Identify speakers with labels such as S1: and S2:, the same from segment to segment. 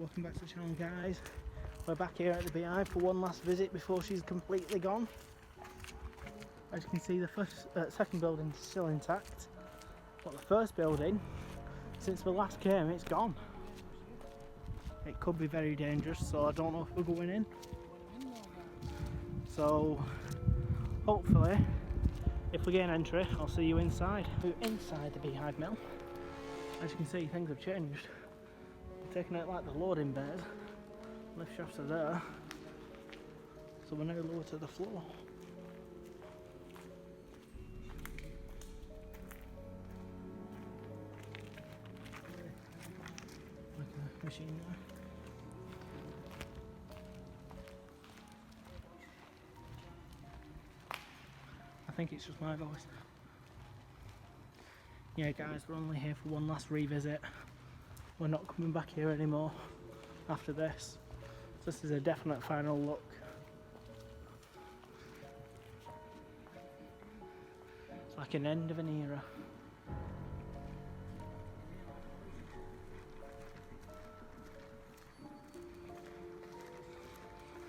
S1: Welcome back to the channel, guys. We're back here at the Beehive for one last visit before she's completely gone. As you can see, the second building is still intact, but the first building, since we last came, it's gone. It could be very dangerous, so I don't know if we're going in. So hopefully, if we gain entry, I'll see you inside. We're inside the Beehive Mill. As you can see, things have changed. We're taking out like the loading bays. Lift shafts are there, so we're now lower to the floor. Like a machine there. I think it's just my voice. Yeah guys, we're only here for one last revisit. We're not coming back here anymore after this. This is a definite final look. It's like an end of an era.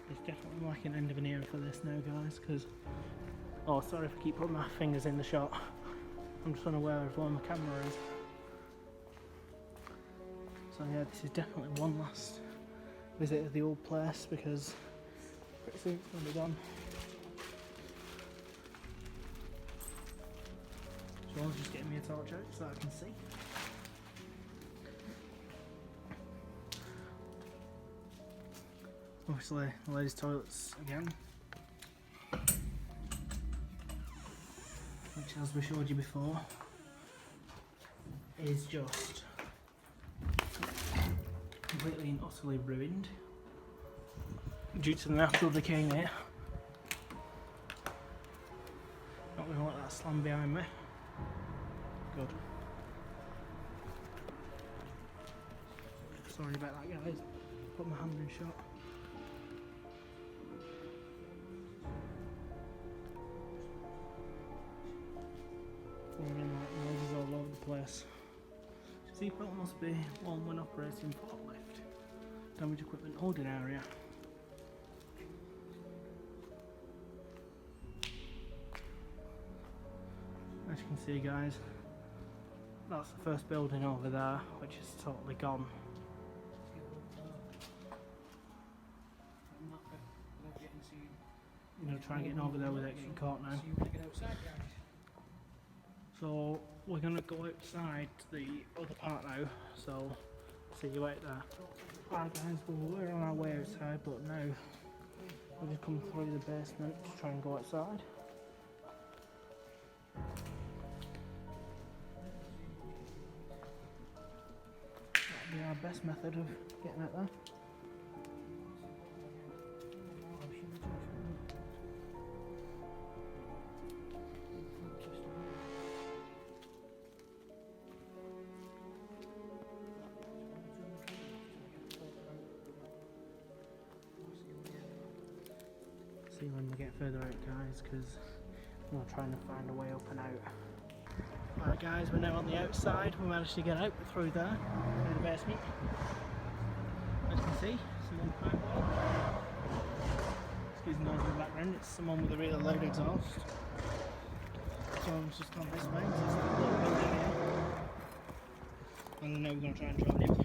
S1: It's definitely like an end of an era for this now, guys, because... Oh, sorry if I keep putting my fingers in the shot. I'm just unaware of where my camera is. So yeah, this is definitely one last visit of the old place, because pretty soon it's going to be gone. Sean's just getting me a torch out so I can see. Obviously, the ladies' toilets again, which, as we showed you before, is just completely and utterly ruined due to the natural decay in it. Not going to let that slam behind me. Good. Sorry about that, guys. Put my hand in shot. Hearing like noises all over the place. Seatbelt must be on when operating forklift. Damaged equipment holding area. As you can see, guys, that's the first building over there, which is totally gone. I'm going to try getting over there without getting caught now. So we're going to go outside to the other part now, so see you out there. Alright guys, well, we're on our way outside, but now we'll just come through the basement to try and go outside. That'll be our best method of getting out there. See when we get further out, guys, because we're trying to find a way up and out. Alright guys, we're now on the outside. We managed to get out through there, through the basement. As you can see, someone quite well. Excuse the noise in the background, it's someone with a really loud exhaust. Someone's just gone this way, so it's that little building here. And then now we're going to try and join him.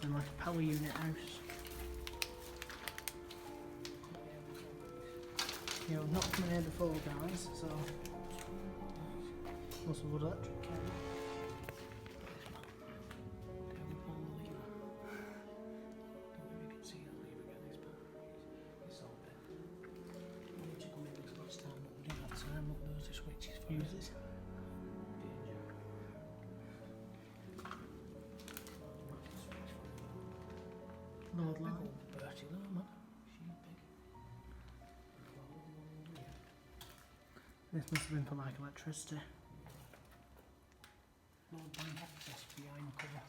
S1: Been like a power unit house. Yeah, we've not come in here before, guys, so also wood electric cable. Fuses. Load line. This must have been for like electricity. Load line access behind cover.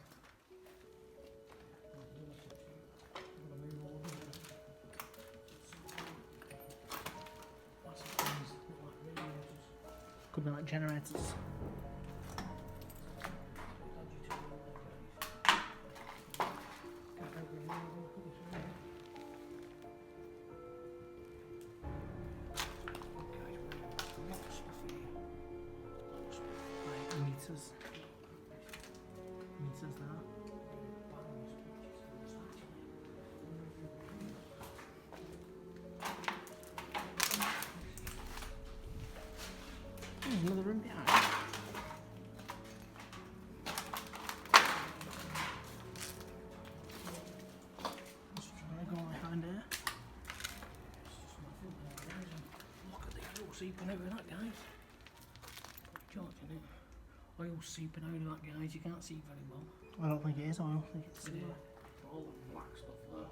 S1: Could be like generators. Meters there. There's another room behind. Let's try to go behind here. Look at the oil seeping over that, guys. Charging it. Oil seeping over that, guys. You can't see very well. I don't think it is oil. I think it's all the black stuff there.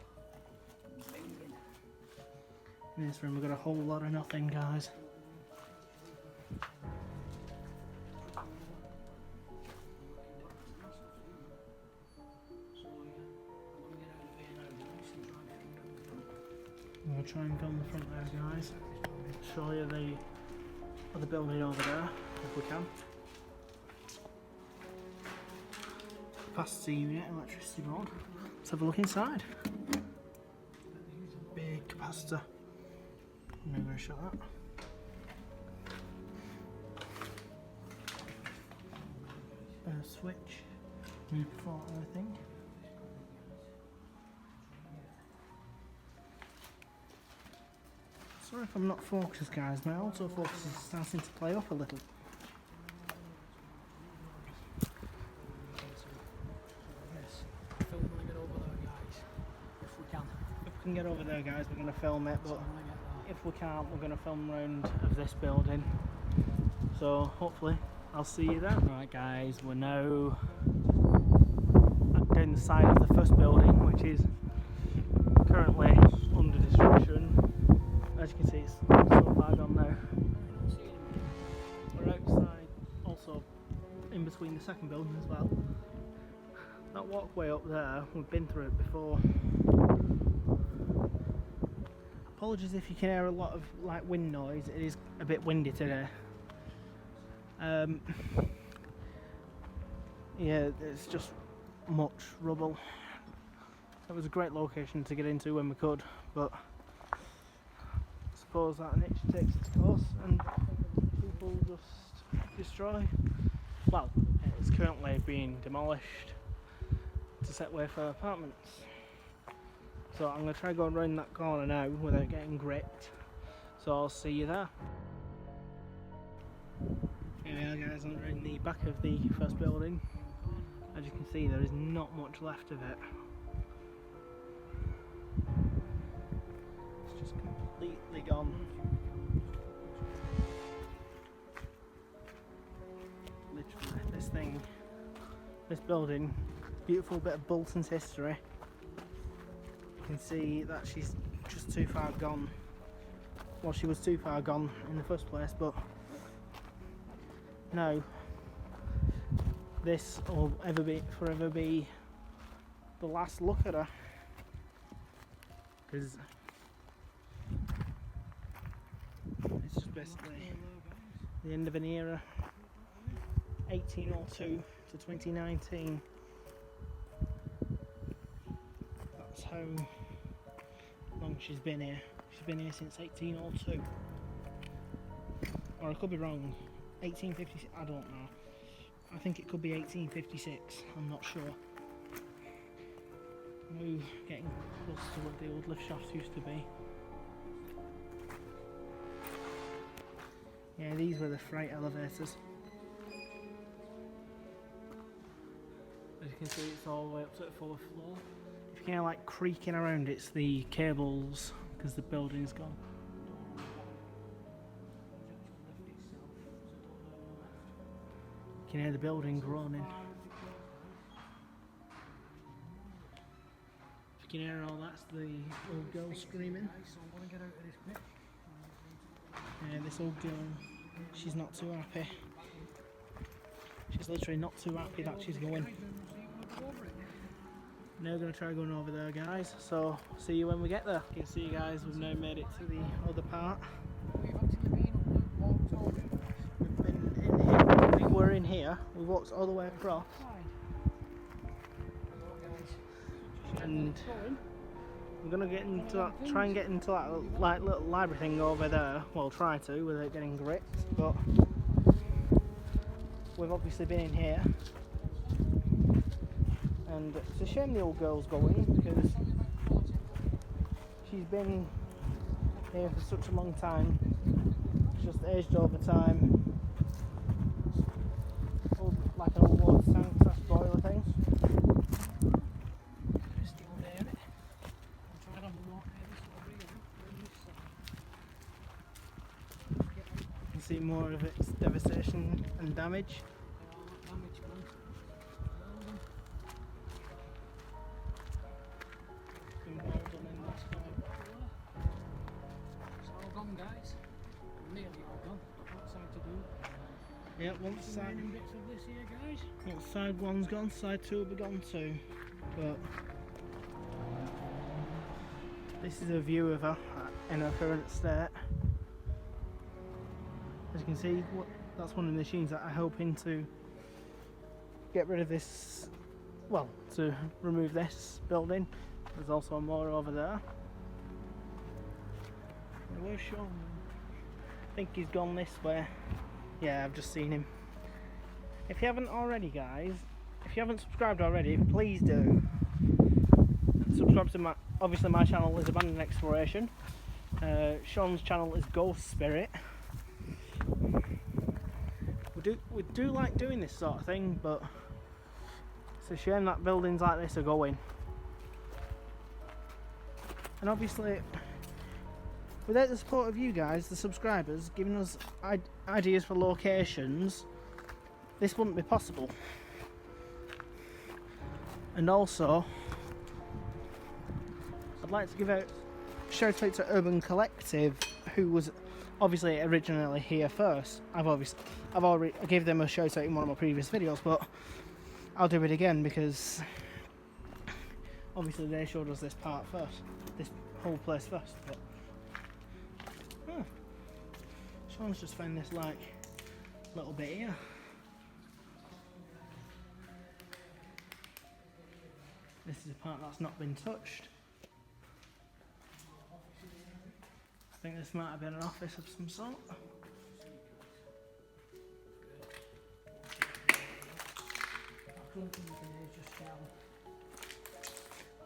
S1: In this room we've got a whole lot of nothing, guys. I'm going to try and film the front there, guys. Show you the other building over there, if we can. Capacity unit, electricity board. Let's have a look inside. Big capacitor. I'm not going to show that. Switch. New for everything. Sorry if I'm not focused, guys. My autofocus is starting to play up a little. If we can get over there, guys, we're going to film it, but if we can't, we're going to film round of this building. So hopefully I'll see you there. Right, guys, we're now down the side of the first building, which is currently under destruction. As you can see, it's so far gone now. We're outside, also in between the second building as well. That walkway up there, we've been through it before. Apologies if you can hear a lot of like wind noise. It is a bit windy today. Yeah, it's just much rubble. It was a great location to get into when we could, but I suppose that nature takes its course and people just destroy. Well, it's currently being demolished to set way for apartments. So I'm going to try going around that corner now without getting gripped. So I'll see you there. Here we are, guys, I'm in the back of the first building. As you can see, there is not much left of it. It's just completely gone. Literally, this building, beautiful bit of Bolton's history. You can see that she's just too far gone. Well, she was too far gone in the first place, but no, this will forever be the last look at her, because it's just basically the end of an era. 1802 to 2019. That's how long she's been here. She's been here since 1802. Or I could be wrong. 1856, I don't know. I think it could be 1856, I'm not sure. We're getting close to what the old lift shafts used to be. Yeah, these were the freight elevators. As you can see, it's all the way up to the 4th floor. If you can hear like creaking around, it's the cables, because the building's gone. You can hear the building groaning. If you can hear all that's the old girl screaming. Yeah, this old girl, she's not too happy. She's literally not too happy that she's going. Now we're going to try going over there, guys, so see you when we get there. You can see, guys, we've now made it to the other part. We've been we're in here. We walked all the way across, and we're gonna get into that, try and get into that like little library thing over there. Well, try to without getting gripped, but we've obviously been in here, and it's a shame the old girl's going because she's been here for such a long time. She's just aged over time. Old, like an old water tank slash boiler thing. You can see more of its devastation and damage.
S2: Guys, nearly all gone. What side to do?
S1: Yep, one side.
S2: Bits of this here, guys.
S1: Well, side one's gone, side two will be gone too. But this is a view of her in her current state. As you can see, that's one of the machines that I'm hoping to get rid of this. Well, to remove this building. There's also more over there. Where's Sean? I think he's gone this way. Yeah, I've just seen him. If you haven't already, guys, if you haven't subscribed already, please do. Subscribe to my, obviously my channel is Abandoned Exploration. Sean's channel is Ghost Spirit. We do like doing this sort of thing, but it's a shame that buildings like this are going. And obviously, without the support of you guys, the subscribers, giving us ideas for locations, this wouldn't be possible. And also, I'd like to give a shout out to Urban Collective, who was obviously originally here first. I've already gave them a shout out in one of my previous videos, but I'll do it again because obviously they showed us this part first, this whole place first. But Sean's just found this like little bit here. This is a part that's not been touched. I think this might have been an office of some sort.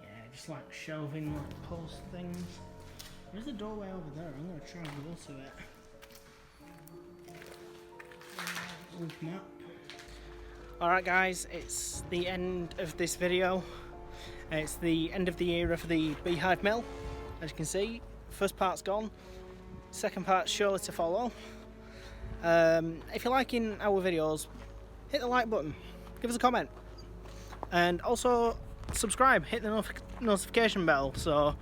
S1: Yeah, just like shelving, like post things. There's a doorway over there. I'm going to try and go to it. Map. Alright guys, it's the end of this video. It's the end of the era for the Beehive Mill. As you can see, first part's gone, second part's surely to follow. If you're liking our videos, hit the like button, give us a comment, and also subscribe, hit the notification bell so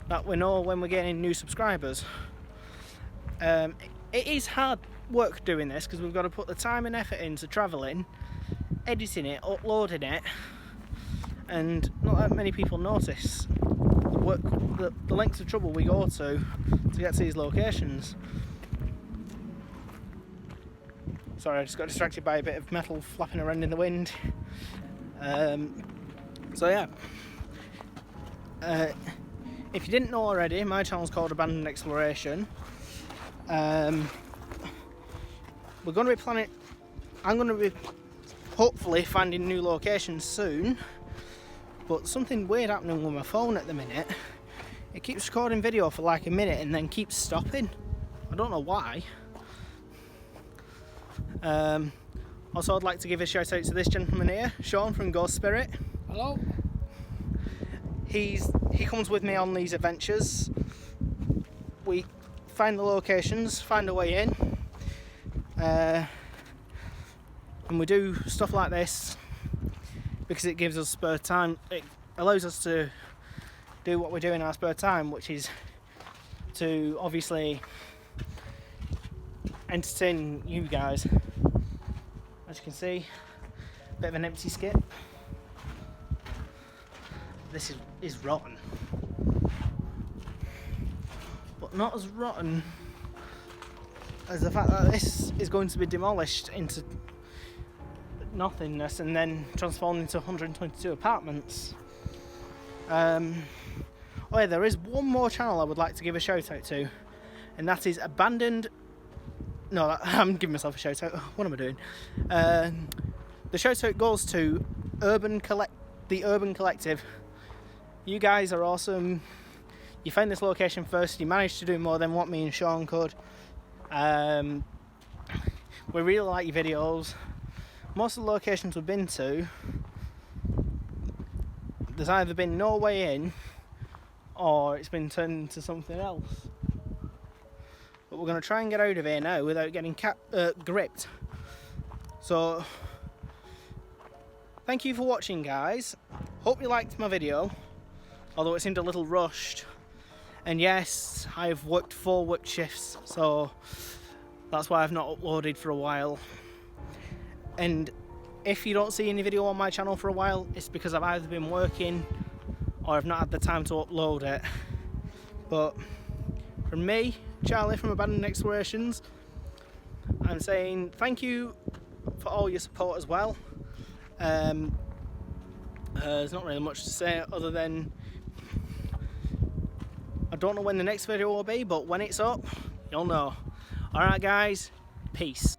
S1: that we know when we're getting new subscribers. It is hard work doing this because we've got to put the time and effort into travelling, editing it, uploading it, and not that many people notice the lengths of trouble we go to get to these locations. Sorry, I just got distracted by a bit of metal flapping around in the wind. So yeah, if you didn't know already, my channel's called Abandoned Exploration. We're going to be planning, I'm going to be hopefully finding new locations soon, but something weird happening with my phone at the minute. It keeps recording video for like a minute and then keeps stopping. I don't know why. Also, I'd like to give a shout out to this gentleman here, Sean from Ghost Spirit.
S2: Hello.
S1: He comes with me on these adventures. We find the locations, find a way in, and we do stuff like this because it gives us spare time. It allows us to do what we do in our spare time, which is to obviously entertain you guys. As you can see, a bit of an empty skip. This is rotten, but not as rotten as the fact that this is going to be demolished into nothingness and then transformed into 122 apartments. Oh yeah, there is one more channel I would like to give a shout out to, and that is Abandoned. No, I'm giving myself a shout out. What am I doing? The shout out goes to the Urban Collective. You guys are awesome. You found this location first. You managed to do more than what me and Sean could. We really like your videos. Most of the locations we've been to, there's either been no way in or it's been turned into something else. But we're going to try and get out of here now without getting gripped. So, thank you for watching, guys. Hope you liked my video, although it seemed a little rushed. And yes, I've worked 4 work shifts, so that's why I've not uploaded for a while. And if you don't see any video on my channel for a while, it's because I've either been working or I've not had the time to upload it. But from me, Charlie from Abandoned Explorations, I'm saying thank you for all your support as well. There's not really much to say other than I don't know when the next video will be, but when it's up, you'll know. Alright guys, peace.